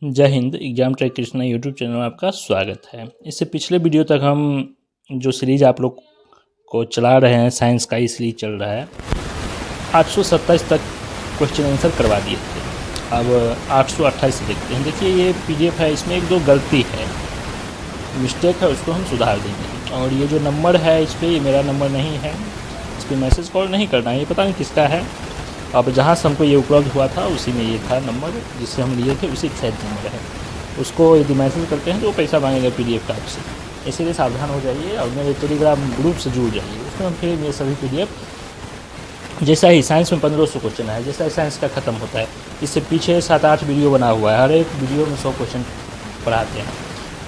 जय Hind. Exam track Krishna YouTube channel में आपका स्वागत है। इससे पिछले वीडियो तक हम जो सीरीज आप लोग को चला रहे हैं साइंस का, ही सीरीज चल रहा है। 827 तक क्वेश्चन आंसर करवा दिए थे। अब 828 से देखते हैं। देखिए ये पीडीएफ है, इसमें एक दो गलती है, मिस्टेक है, उसको हम सुधार देंगे। और ये जो नंबर है इस पर, ये मेरा नंबर नहीं है, इस पर मैसेज कॉल नहीं करना है, ये पता नहीं किसका है। अब जहाँ से हमको ये उपलब्ध हुआ था उसी में ये था नंबर, जिससे हम लिए थे उसी का शायद नंबर है। उसको यदि मैसेज करते हैं तो वो पैसा मांगेगा पीडीएफ का आपसे, इसीलिए सावधान हो जाइए और मेरे टेलीग्राम ग्रुप से जुड़ जाइए। उसमें हम फिर ये सभी पीडीएफ, जैसा ही साइंस में 1500 क्वेश्चन है, जैसा ही साइंस का ख़त्म होता है, इससे पीछे 7-8 वीडियो बना हुआ है, हर एक वीडियो में 100 क्वेश्चन पढ़ाते हैं,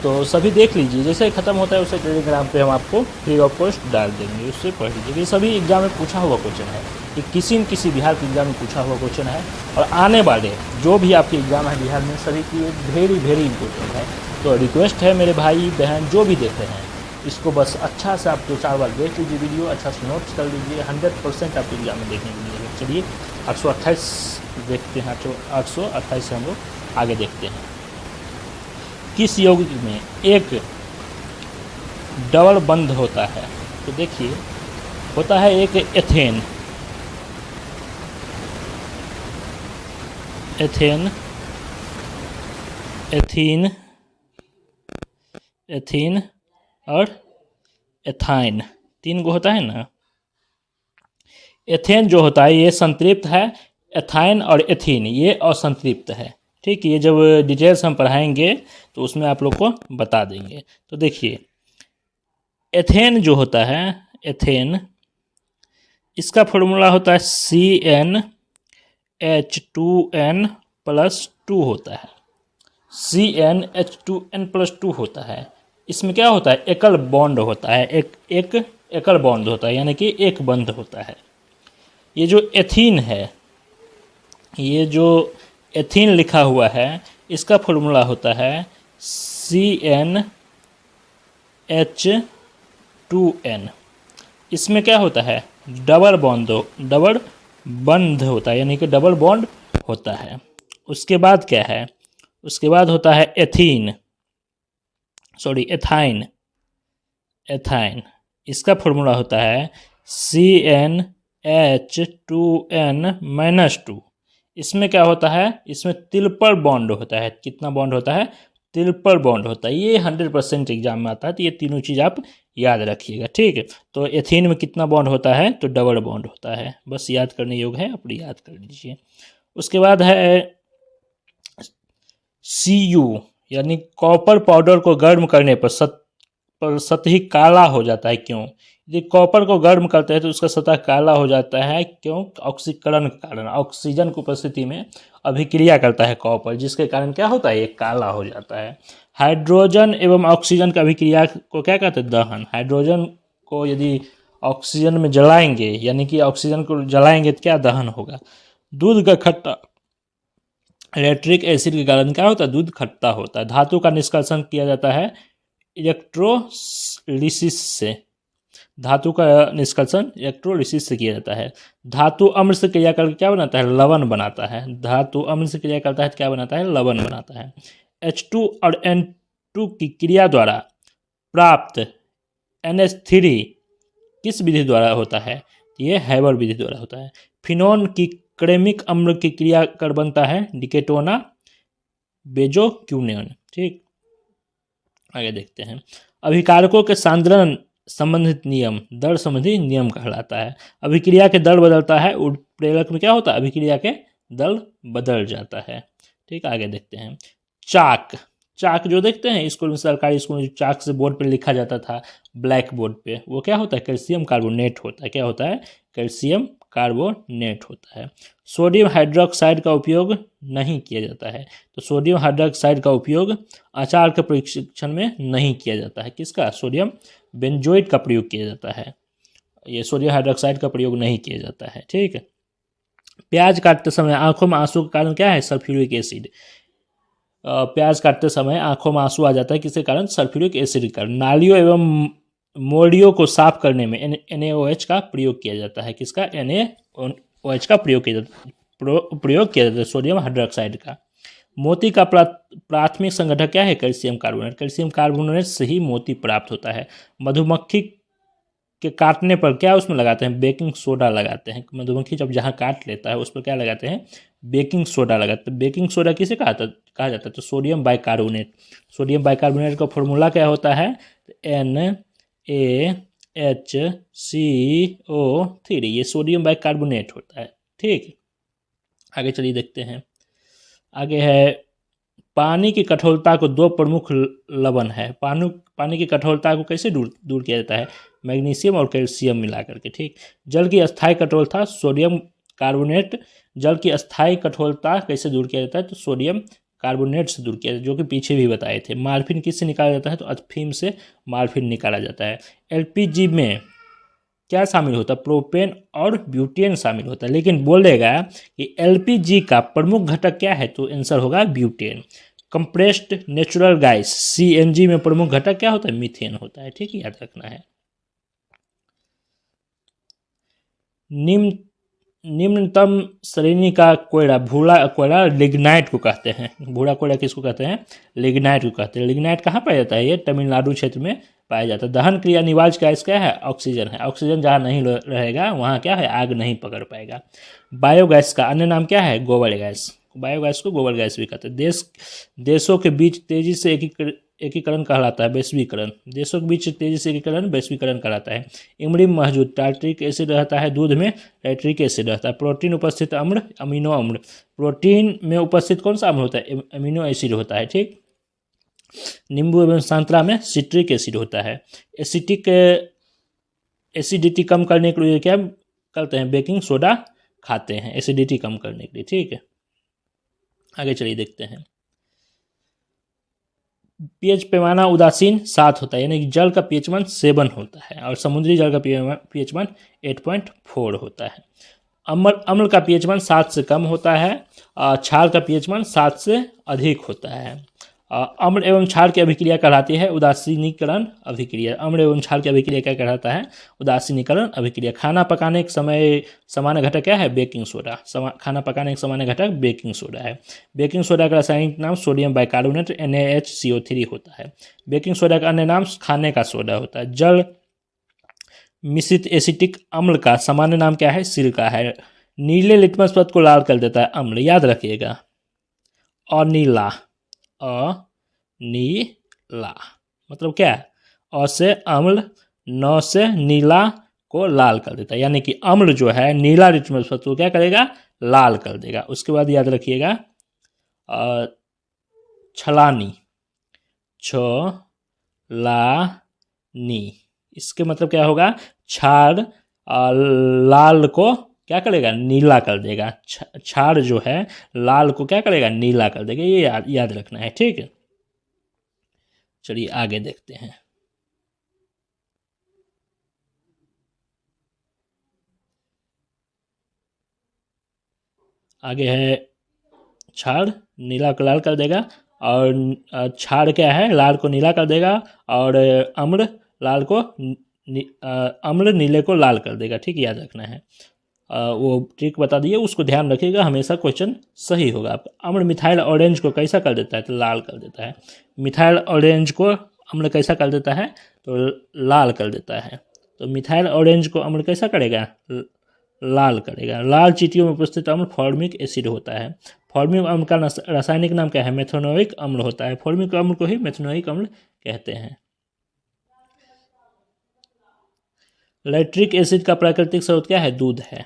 तो सभी देख लीजिए। जैसे ही ख़त्म होता है उससे टेलीग्राम पे हम आपको फ्री ऑफ कॉस्ट डाल देंगे, उससे पढ़ लीजिए। ये सभी एग्जाम में पूछा हुआ क्वेश्चन है, ये किसी न किसी बिहार के एग्जाम में पूछा हुआ क्वेश्चन है, और आने वाले जो भी आपके एग्ज़ाम है बिहार में सभी की वेरी इंपॉर्टेंट है। तो रिक्वेस्ट है मेरे भाई बहन जो भी देख रहे हैं, इसको बस अच्छा से आप 2-4 बार देख लीजिए वीडियो, अच्छा से नोट्स कर लीजिए, 100% आपके एग्जाम में देखने को मिलेगा। चलिए 828 देखते हैं। 828 से हम लोग आगे देखते हैं। किस यौगिक में एक डबल बंध होता है? तो देखिए होता है एक एथेन, एथेन, एथीन, एथीन और एथाइन, 3 गो होता है ना। एथेन जो होता है ये संतृप्त है, एथाइन और एथीन ये असंतृप्त है। ठीक, ये जब डिटेल्स हम पढ़ाएंगे तो उसमें आप लोग को बता देंगे। तो देखिए एथेन जो होता है, एथेन, इसका फॉर्मूला होता है CnH2n+2 होता है। CnH2n+2 होता है। इसमें क्या होता है, एकल बॉन्ड होता है, एक एकल बॉन्ड होता है, यानी कि एक बंध होता है। ये जो एथीन है, ये जो एथीन लिखा हुआ है, इसका फॉर्मूला होता है CnH2n। इसमें क्या होता है, डबल बंध होता है, यानी कि डबल बॉन्ड होता है। उसके बाद क्या है, उसके बाद होता है एथाइन। इसका फॉर्मूला होता है CnH2n-2। इसमें क्या होता है, इसमें ट्रिपल बॉन्ड होता है। कितना बॉन्ड होता है, ट्रिपल बॉन्ड होता है। ये 100% एग्जाम में आता है, तो ये तीनों चीज़ आप याद रखिएगा। ठीक है, तो एथीन में कितना बॉन्ड होता है, तो डबल बॉन्ड होता है। बस याद करने योग्य है, आप याद कर लीजिए। उसके बाद है Cu, यानी कॉपर पाउडर को गर्म करने पर सतही काला हो जाता है। क्यों? यदि कॉपर को गर्म करते हैं तो उसका सतह काला हो जाता है। क्यों? ऑक्सीकरण के कारण, ऑक्सीजन की उपस्थिति में अभिक्रिया करता है कॉपर, जिसके कारण क्या होता है, ये काला हो जाता है। हाइड्रोजन एवं ऑक्सीजन की अभिक्रिया को क्या कहते हैं, दहन। हाइड्रोजन को यदि ऑक्सीजन में जलाएंगे, यानी कि ऑक्सीजन को जलाएंगे तो क्या दहन होगा, दूध का खट्टा, इलेक्ट्रिक एसिड के कारण क्या होता है, दूध खट्टा होता है। धातु का निष्कर्षण किया जाता है इलेक्ट्रोलिसिस से, धातु का निष्कर्षण इलेक्ट्रोलिसिस से किया जाता है। धातु अम्ल से क्रिया करके क्या बनाता है, लवण बनाता है। धातु अम्ल से क्रिया करता है तो क्या बनाता है, लवण बनाता है। H2 और N2 की क्रिया द्वारा प्राप्त NH3 किस विधि द्वारा होता है, ये हैबर विधि द्वारा होता है। फिनोन की क्रेमिक अम्ल की क्रिया कर बनता है डिकेटोना बेंजोक्विनोन। ठीक, आगे देखते हैं। अभिकारकों के सांद्रण संबंधित नियम दर संबंधी नियम कहलाता है। अभिक्रिया के दर बदलता है, उत्प्रेरक में क्या होता है, अभिक्रिया के दर बदल जाता है। ठीक, आगे देखते हैं। चाक जो देखते हैं स्कूल में, सरकारी स्कूल में चाक से बोर्ड पर लिखा जाता था, ब्लैक बोर्ड पे, वो क्या होता है, कैल्शियम कार्बोनेट होता है। क्या होता है, कैल्शियम कार्बोनेट होता है। सोडियम हाइड्रोक्साइड का उपयोग नहीं किया जाता है। तो सोडियम हाइड्रोक्साइड का उपयोग अचार के परीक्षण में नहीं किया जाता है। किसका, सोडियम बेंजोइड का प्रयोग किया जाता है, ये सोडियम हाइड्रोक्साइड का प्रयोग नहीं किया जाता है। ठीक है। प्याज काटते समय आंखों में आंसू का कारण क्या है, सल्फ्यूरिक एसिड। प्याज काटते समय आंखों में आंसू आ जाता है, किसके कारण, सल्फ्यूरिक एसिड के कारण। नालियों एवं मोड़ियों को साफ करने में NaOH का प्रयोग किया जाता है। किसका, NaOH का प्रयोग किया जाता है, सोडियम हाइड्रोक्साइड का। मोती का प्राथमिक संगठक क्या है? Calcium carbonate. कैल्शियम कार्बोनेट से ही मोती प्राप्त होता है। मधुमक्खी के काटने पर क्या उसमें लगाते हैं? बेकिंग सोडा लगाते हैं। मधुमक्खी जब जहाँ काट लेता है उस पर क्या लगाते हैं? बेकिंग सोडा लगाते हैं। बेकिंग सोडा किसे कहा जाता है? तो सोडियम बाइकार्बोनेट। सोडियम बाइकार्बोनेट का फॉर्मूला क्या होता है? NaHCO3। ये सोडियम बाइकार्बोनेट होता है। ठीक, आगे चलिए देखते हैं। आगे है पानी की कठोरता को दो प्रमुख लवण है। पानी की कठोरता को कैसे दूर किया जाता है? मैग्नीशियम और कैल्शियम मिला करके। ठीक, जल की अस्थायी कठोरता सोडियम कार्बोनेट। जल की अस्थायी कठोरता कैसे दूर किया जाता है? तो सोडियम कार्बोनेट से दूर किया जाता है, जो कि पीछे भी बताए थे। मार्फिन किससे निकाला जाता है? तो अफीम से मार्फिन निकाला जाता है। एलपीजी में क्या शामिल होता है? प्रोपेन और ब्यूटेन शामिल होता है। लेकिन बोलेगा कि एलपीजी का प्रमुख घटक क्या है? तो आंसर होगा butane. Compressed natural gas CNG में प्रमुख घटक क्या होता है? मीथेन होता है। ठीक है, याद रखना है। निम्नतम श्रेणी का कोयला भूरा कोयला लिग्नाइट को कहते हैं। भूरा कोयला किसको कहते हैं? लिग्नाइट को कहते हैं। लिग्नाइट कहाँ पाया जाता है? ये तमिलनाडु क्षेत्र में पाया जाता है। दहन क्रिया निवाज गैस क्या है? ऑक्सीजन है। ऑक्सीजन जहाँ नहीं रहेगा वहाँ क्या है? आग नहीं पकड़ पाएगा। बायोगैस का अन्य नाम क्या है? गोबर गैस। बायोगैस को गोबर गैस भी कहते हैं। देशों के बीच तेजी से एकीकरण कहलाता है वैश्वीकरण। देशों के बीच तेजी से एकीकरण वैश्वीकरण कहलाता है। इमली में मौजूद टार्ट्रिक एसिड रहता है। दूध में लैक्टिक एसिड रहता है। प्रोटीन उपस्थित अम्ल अमीनो अम्ल। प्रोटीन में उपस्थित कौन सा अम्ल होता है? अमीनो एसिड होता है। ठीक, नींबू एवं संतरा में सिट्रिक एसिड होता है। एसिडिटी कम करने के लिए क्या करते हैं? बेकिंग सोडा खाते हैं एसिडिटी कम करने के लिए। ठीक है, आगे चलिए देखते हैं। पीएच पैमाना उदासीन 7 होता है, यानी कि जल का पीएच मान 7 होता है और समुद्री जल का पीएच मान 8.4 होता है। अम्ल का पीएच मान 7 से कम होता है। क्षार का पीएच मान 7 से अधिक होता है। अम्ल एवं क्षार की अभिक्रिया कहलाती है उदासीनीकरण अभिक्रिया। अम्ल एवं क्षार की अभिक्रिया क्या कहलाता है? उदासीनीकरण अभिक्रिया। खाना पकाने के समय सामान्य घटक क्या है? Baking soda. खाना पकाने के सामान्य घटक बेकिंग सोडा है। बेकिंग सोडा का रासायनिक नाम सोडियम बाइकार्बोनेट NaHCO3 होता है। बेकिंग सोडा का अन्य नाम खाने का सोडा होता है। जल मिश्रित एसिटिक अम्ल का सामान्य नाम क्या है? सिरका है। नीले लिटमस पत्र को लाल कर देता है अम्ल, याद रखिएगा। और नीला मतलब क्या है? अ से अम्ल, न से नीला को लाल कर देता है, यानी कि अम्ल जो है नीला लिटमस पत्र को क्या करेगा? लाल कर देगा। उसके बाद याद रखिएगा छलानी, नी, इसके मतलब क्या होगा? क्षार लाल को क्या करेगा? नीला कर देगा। क्षार जो है लाल को क्या करेगा? नीला कर देगा। ये याद रखना है। ठीक है, चलिए आगे देखते हैं। आगे है क्षार नीला को लाल कर देगा और क्षार क्या है? लाल को नीला कर देगा और अम्ल लाल को अम्ल नीले को लाल कर देगा। ठीक, याद रखना है। वो ट्रिक बता दिए, उसको ध्यान रखिएगा, हमेशा क्वेश्चन सही होगा आपका। अम्ल मिथाइल ऑरेंज को कैसा कर देता है? तो लाल कर देता है। मिथाइल ऑरेंज को अम्ल कैसा कर देता है? तो लाल कर देता है। तो मिथाइल ऑरेंज को अम्ल कैसा करेगा? लाल करेगा। लाल चींटियों में उपस्थित अम्ल फॉर्मिक एसिड होता है। फॉर्मिक अम्ल का रासायनिक नाम क्या है? मेथनोइक अम्ल होता है। फॉर्मिक अम्ल को ही मेथनोइक अम्ल कहते हैं। लैक्टिक एसिड का प्राकृतिक स्रोत क्या है? दूध है।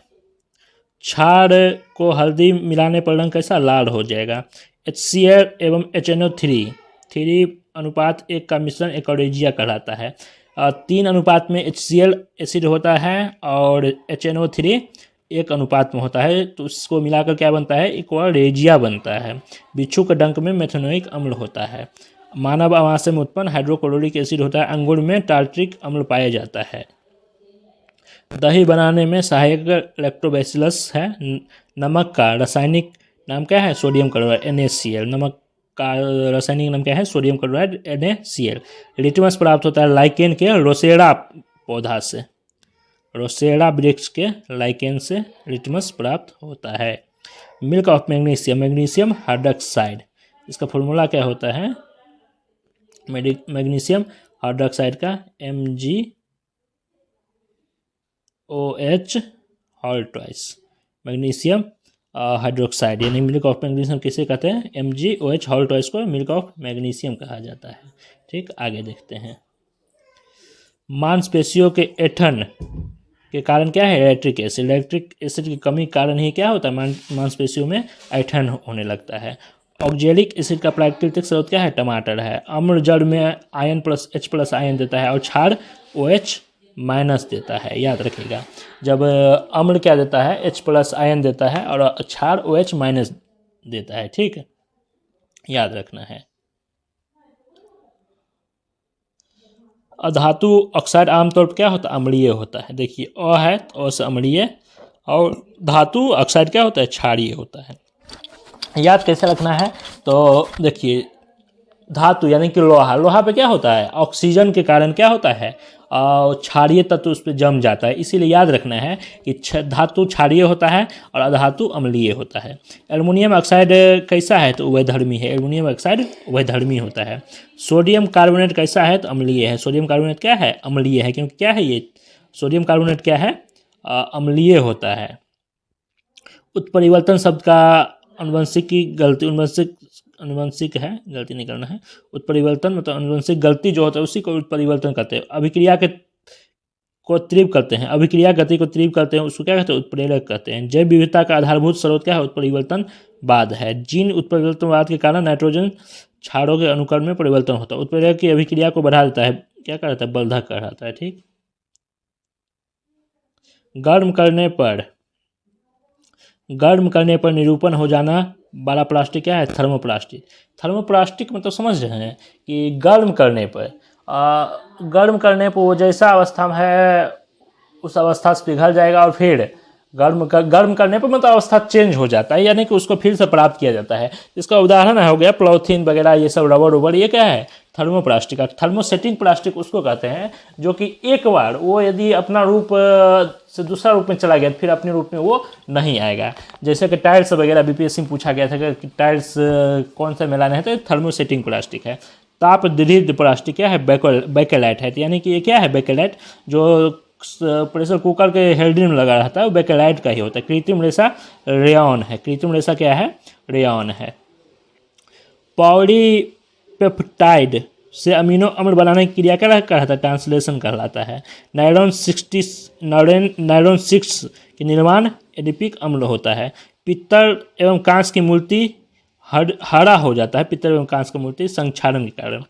क्षार को हल्दी मिलाने पर रंग कैसा? लाल हो जाएगा। HCl एवं HNO3 3:1 का मिश्रण एक्वरेजिया कहलाता है। 3 अनुपात में HCl एसिड होता है और HNO3 1 अनुपात में होता है, तो इसको मिलाकर क्या बनता है? एक्वरेजिया बनता है। बिच्छू के डंक में मेथनोइक अम्ल होता है। मानव आमाशय में उत्पन्न हाइड्रोक्लोरिक एसिड होता है। अंगूर में टार्ट्रिक अम्ल पाया जाता है। दही बनाने में सहायक लैक्टोबैसिलस है। नमक का रासायनिक नाम क्या है? Sodium chloride NaCl। नमक का रासायनिक नाम क्या है? Sodium chloride NaCl। लिटमस प्राप्त होता है लाइकेन के रोसेरा पौधा से। रोसेरा वृक्ष के लाइकेन से लिटमस प्राप्त होता है। Milk of magnesium, magnesium hydroxide. इसका फॉर्मूला क्या होता है, मैग्नीशियम हाइड्रोक्साइड का MgOH whole twice, magnesium hydroxide यानी मिल्क ऑफ मैग्नीशियम किसे कहते हैं, MgOH होल ट्वाइस को मिल्क ऑफ मैग्नीशियम कहा जाता है। ठीक, आगे देखते हैं। मांसपेशियों के ऐंठन के कारण क्या है, इलेक्ट्रिक एसिड की कमी के कारण ही क्या होता है, मांसपेशियों में ऐंठन होने लगता है। ऑक्जेलिक एसिड का प्राकृतिक स्रोत क्या है, टमाटर है। अम्ल जड़ में आयन प्लस H+ आयन देता है और क्षार OH- देता है, याद रखिएगा। जब अम्ल क्या देता है, H+ आयन देता है और क्षार OH- देता है। ठीक है, याद रखना है। अधातु ऑक्साइड आमतौर पर क्या होता है, अम्लीय होता है। देखिए अ है तो अ से अम्लीय, और धातु ऑक्साइड क्या होता है, क्षारीय होता है। याद कैसे रखना है, तो देखिए धातु यानी कि लोहा पे क्या होता है, ऑक्सीजन के कारण क्या होता है, क्षारीय तत्व उस पर जम जाता है। इसीलिए याद रखना है कि धातु क्षारीय होता है और अधातु अम्लीय होता है। एल्युमिनियम ऑक्साइड कैसा है, तो उभयधर्मी है। एल्युमिनियम ऑक्साइड उभयधर्मी होता है। सोडियम कार्बोनेट कैसा है, तो अम्लीय है। सोडियम कार्बोनेट क्या है, अम्लीय है, क्योंकि क्या है ये सोडियम कार्बोनेट क्या है, अम्लीय होता है। उत्परिवर्तन शब्द का अनुवंशिक की गलती, अनुवंशिक है, गलती नहीं करना है। उत्परिवर्तन मतलब अनुवंशिक गलती जो होता है उसी को उत्परिवर्तन कहते हैं। अभिक्रिया के को तीव्र करते हैं, अभिक्रिया गति को तीव्र करते हैं, उसको क्या कहते हैं, उत्प्रेरक कहते हैं। जैव विविधता का आधारभूत स्रोत क्या है, उत्परिवर्तनवाद है। जीन उत्परिवर्तनवाद के कारण नाइट्रोजन क्षारों के अनुक्रम में परिवर्तन होता है। उत्प्रेरक की अभिक्रिया को बढ़ा देता है, क्या कराता है, बलधक कराता है। ठीक, गर्म करने पर निरूपण हो जाना वाला प्लास्टिक क्या है, थर्मोप्लास्टिक। थर्मोप्लास्टिक मतलब समझ रहे हैं कि गर्म करने पर वो जैसा अवस्था में है उस अवस्था से पिघल जाएगा और फिर गर्म करने पर मतलब अवस्था चेंज हो जाता है, यानी कि उसको फिर से प्राप्त किया जाता है। इसका उदाहरण हो गया पॉलीथीन वगैरह, ये सब रबर, ये क्या है, थर्मोप्लास्टिक। थर्मोसेटिंग प्लास्टिक उसको कहते हैं जो कि एक बार वो यदि अपना रूप से दूसरा रूप में चला गया फिर अपने रूप में वो नहीं आएगा। जैसे कि टाइल्स वगैरह BPSC में पूछा गया था कि टाइल्स कौन सा मिलाना है, तो थर्मोसेटिंग प्लास्टिक है। ताप दीर्घ प्लास्टिक क्या है, बेकेलाइट है, यानी कि ये क्या है, बेकेलाइट जो प्रेशर कुकर के हेल्डिंग में लगा रहता है वो बेकेलाइट का ही होता है। कृत्रिम रेशा रेयॉन है, कृत्रिम रेशा क्या है, रेयॉन है। पॉलीपेप्टाइड से अमीनो अम्ल बनाने की क्रिया क्या कहलाता है, ट्रांसलेशन कहलाता है। नायरॉन 6 के निर्माण एडिपिक अम्ल होता है। पित्तल एवं कांच की मूर्ति हरा हो जाता है, पित्तल एवं कांच की मूर्ति संक्षारण के कारण।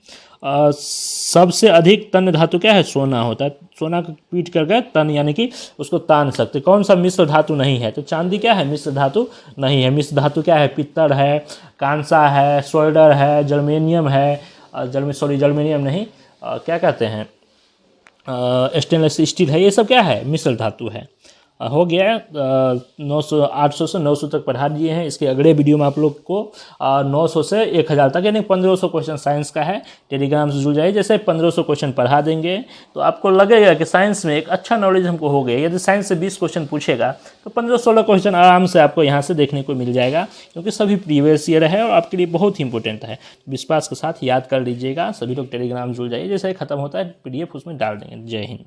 सबसे अधिक तन्य धातु क्या है, सोना होता है। सोना को पीट करके तन यानी कि उसको तान सकते। कौन सा मिश्र धातु नहीं है, तो चांदी क्या है, मिश्र धातु नहीं है। मिश्र धातु क्या है, पित्तल है, कांसा है, सोल्डर है, जर्मेनियम है, जर्मेनियम नहीं, क्या कहते हैं, स्टेनलेस स्टील है, ये सब क्या है, मिश्र धातु है। हो गया 800 से 900 तक पढ़ा दिए हैं। इसके अगले वीडियो में आप लोग को 900 से 1000 तक यानी 1500 क्वेश्चन साइंस का है। टेलीग्राम से जुड़ जाइए, जैसे 1500 क्वेश्चन पढ़ा देंगे तो आपको लगेगा कि साइंस में एक अच्छा नॉलेज हमको हो गया। यदि साइंस से 20 क्वेश्चन पूछेगा तो 15-16 क्वेश्चन आराम से आपको यहाँ से देखने को मिल जाएगा, क्योंकि सभी प्रीवियस ईयर है और आपके लिए बहुत ही इंपॉर्टेंट है। विश्वास के साथ याद कर लीजिएगा। सभी लोग टेलीग्राम जुड़ जाइए, जैसे खत्म होता है PDF उसमें डाल देंगे। जय हिंद।